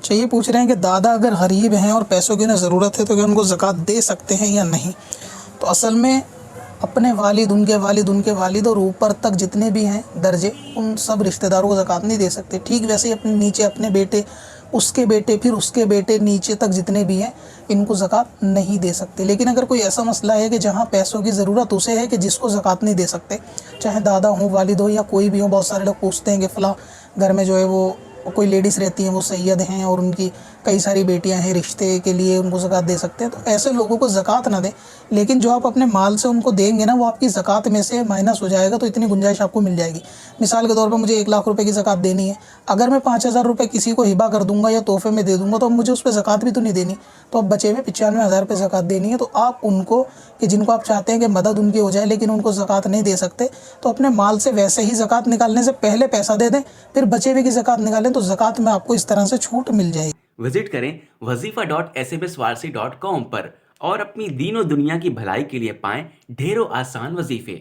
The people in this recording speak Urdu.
اچھا یہ پوچھ رہے ہیں کہ دادا اگر غریب ہیں اور پیسوں کی انہیں ضرورت ہے تو کیا ان کو زکوٰۃ دے سکتے ہیں یا نہیں؟ تو اصل میں اپنے والد، ان کے والد اور اوپر تک جتنے بھی ہیں درجے، ان سب رشتہ داروں کو زکوٰۃ نہیں دے سکتے. ٹھیک ویسے ہی اپنے نیچے اپنے بیٹے، اس کے بیٹے، پھر اس کے بیٹے، نیچے تک جتنے بھی ہیں ان کو زکوٰۃ نہیں دے سکتے. لیکن اگر کوئی ایسا مسئلہ ہے کہ جہاں پیسوں کی ضرورت اسے ہے کہ جس کو زکوٰۃ نہیں دے سکتے، چاہے دادا ہوں، والد ہو یا کوئی بھی ہو. بہت سارے لوگ پوچھتے ہیں کہ فلاں گھر میں جو ہے وہ کوئی لیڈیز رہتی ہیں، وہ سید ہیں اور ان کی کئی ساری بیٹیاں ہیں، رشتے کے لیے ان کو زکوٰۃ دے سکتے ہیں. تو ایسے لوگوں کو زکوٰۃ نہ دیں، لیکن جو آپ اپنے مال سے ان کو دیں گے نا وہ آپ کی زکوٰۃ میں سے مائنس ہو جائے گا. تو اتنی گنجائش آپ کو مل جائے گی. مثال کے طور پر مجھے 1 لاکھ روپے کی زکوٰۃ دینی ہے، اگر میں 5,000 روپے کسی کو ہبہ کر دوں گا یا تحفے میں دے دوں گا تو اب مجھے اس پہ زکوٰۃ بھی تو نہیں دینی. تو اب بچے ہوئے 95,000 روپے زکوٰۃ دینی ہے. تو آپ ان کو کہ جن کو آپ چاہتے ہیں کہ مدد ان کی ہو جائے لیکن ان کو زکوٰۃ نہیں دے سکتے، تو اپنے مال سے ویسے ہی زکوٰۃ نکالنے سے پہلے پیسہ دے دیں، پھر بچے ہوئے کی زکوٰۃ نکالیں تو زکوٰۃ میں آپ کو اس طرح سے چھوٹ مل جائے گی. وزٹ کریں wazifa.sbswarsi.com پر اور اپنی دین و دنیا کی بھلائی کے لیے پائیں ڈھیروں آسان وظیفے.